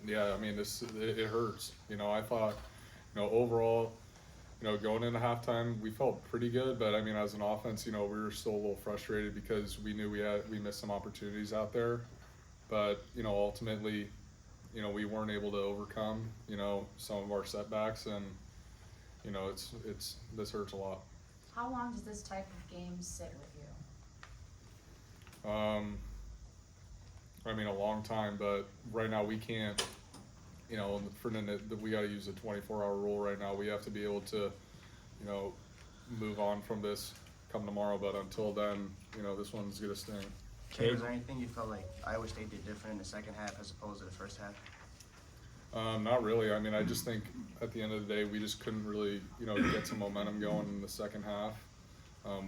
Yeah, I mean, it hurts. I thought, overall, going into halftime, we felt pretty good, but I mean, as an offense, we were still a little frustrated because we knew we missed some opportunities out there, but ultimately, we weren't able to overcome, some of our setbacks, and it's this hurts a lot. How long does this type of game sit with you? Um, I mean, a long time, but right now we can't. We got to use the 24-hour rule right now. We have to be able to, you know, move on from this come tomorrow. But until then, this one's gonna sting. Cade, was there anything you felt like Iowa State did different in the second half as opposed to the first half? Not really. I mean, I just think at the end of the day, we just couldn't really, get some momentum going in the second half.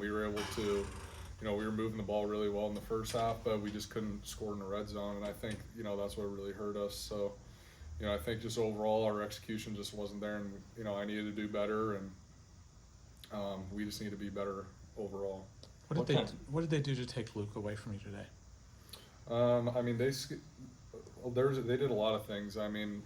We were able to, we were moving the ball really well in the first half, but we just couldn't score in the red zone. And I think, that's what really hurt us. So, I think just overall our execution just wasn't there, and I needed to do better, and we just need to be better overall. What did they do to take Luke away from you today? I mean, they did a lot of things. I mean,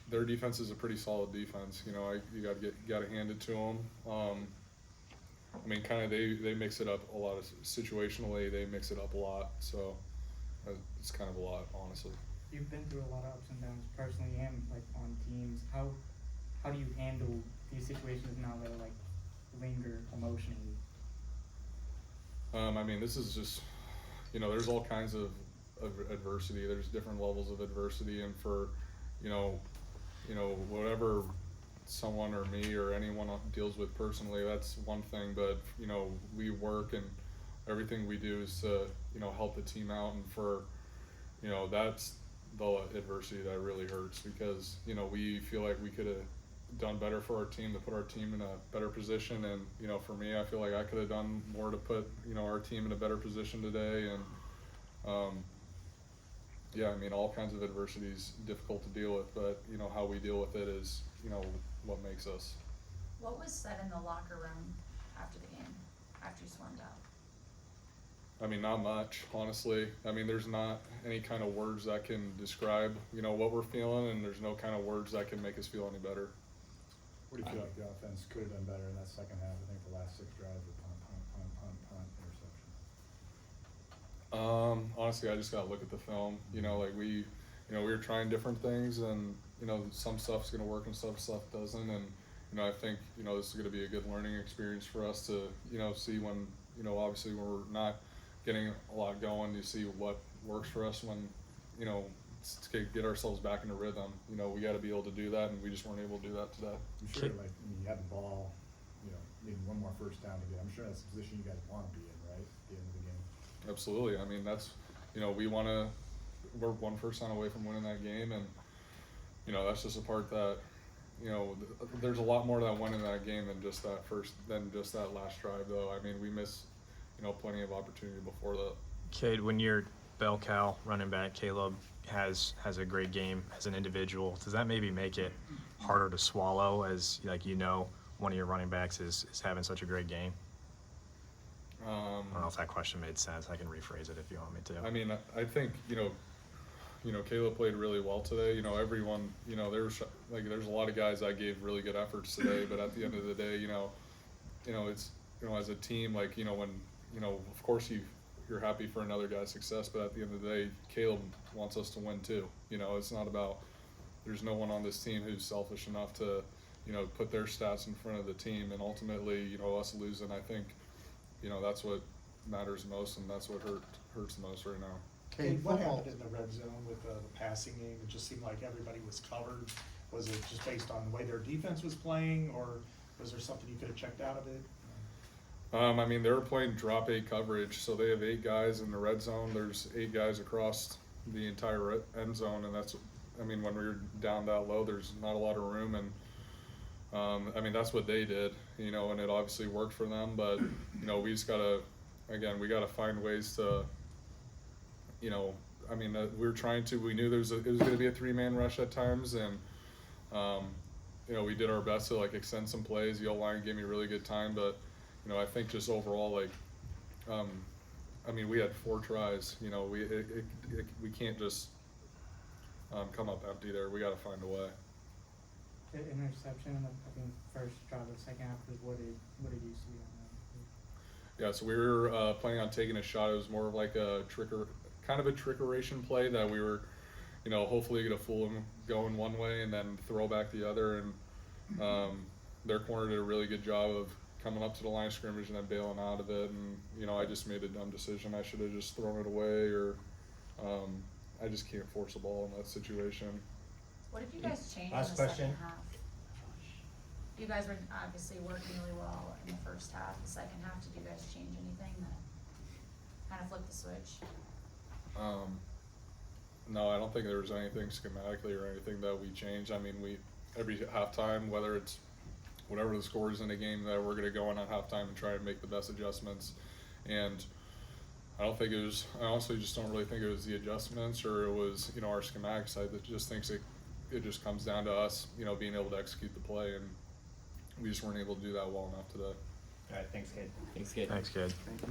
their defense is a pretty solid defense. You got to hand it to them. I mean, kind of they mix it up a lot of situationally. They mix it up a lot, so it's kind of a lot, honestly. You've been through a lot of ups and downs personally and like on teams. How do you handle these situations now that like linger emotionally? I mean, this is just, there's all kinds of adversity. There's different levels of adversity, and for, whatever someone or me or anyone deals with personally, that's one thing. But we work, and everything we do is to help the team out, and for that's the adversity that really hurts, because we feel like we could have done better for our team to put our team in a better position, and for me, I feel like I could have done more to put our team in a better position today. And yeah, I mean, all kinds of adversity is difficult to deal with, but how we deal with it is what makes us. What was said in the locker room after the game, after you swarmed out? I mean, not much, honestly. I mean, there's not any kind of words that can describe what we're feeling, and there's no kind of words that can make us feel any better. What do you feel like the offense could have done better in that second half? I think the last 6 drives were punt, interception. Honestly, I just gotta look at the film. Like we were trying different things, and some stuff's gonna work and some stuff doesn't. And I think this is gonna be a good learning experience for us to see when obviously when we're not getting a lot going. You see what works for us when to get ourselves back into rhythm. We got to be able to do that, and we just weren't able to do that today. I'm sure, like, when you had the ball, maybe one more first down to get. I'm sure that's the position you guys want to be in, right? At the end of the game. Absolutely. I mean, that's we're one first down away from winning that game, and that's just a part that there's a lot more that went in that game than just that last drive, though. I mean, we missed plenty of opportunity before that. Cade, when your bell cow running back Caleb has a great game as an individual, does that maybe make it harder to swallow as one of your running backs is having such a great game? I don't know if that question made sense. I can rephrase it if you want me to. I mean, I think Caleb played really well today. Everyone, there's a lot of guys that gave really good efforts today, but at the end of the day, it's as a team, like when of course you're happy for another guy's success, but at the end of the day, Caleb wants us to win too. It's not about, there's no one on this team who's selfish enough to, put their stats in front of the team, and ultimately, us losing, I think, that's what matters most, and that's what hurts the most right now. Cade, what happened in the red zone with the passing game? It just seemed like everybody was covered. Was it just based on the way their defense was playing, or was there something you could have checked out of it? I mean, they were playing drop 8 coverage, so they have 8 guys in the red zone. There's 8 guys across the entire end zone, and that's, I mean, when we're down that low, there's not a lot of room, and I mean, that's what they did, and it obviously worked for them, but, we just gotta, again, we gotta find ways to, I mean, we knew it was gonna be a 3-man rush at times, and, we did our best to, like, extend some plays. The O-line gave me really good time, but, I think just overall, like, I mean, we had 4 tries. We can't just, come up empty there. We got to find a way. The interception, I think first drive of the second half was what it used to be on that. Yeah, so we were planning on taking a shot. It was more of like a kind of a trickeration play that we were, hopefully gonna fool them going one way and then throw back the other. And their corner did a really good job of coming up to the line of scrimmage and then bailing out of it. And I just made a dumb decision. I should have just thrown it away, or I just can't force a ball in that situation. What did you guys change in the Last second question. half? You guys were obviously working really well in the first half. The second half, did you guys change anything that kind of flipped the switch? No, I don't think there was anything schematically or anything that we changed. I mean, every halftime, whether it's whatever the score is in a game, that we're going to go in at halftime and try and make the best adjustments. And I honestly just don't really think it was the adjustments or it was, our schematic side that just thinks it just comes down to us, being able to execute the play, and we just weren't able to do that well enough today. All right, thanks, Cade. Thanks, Cade. Thanks, kid. Thank you.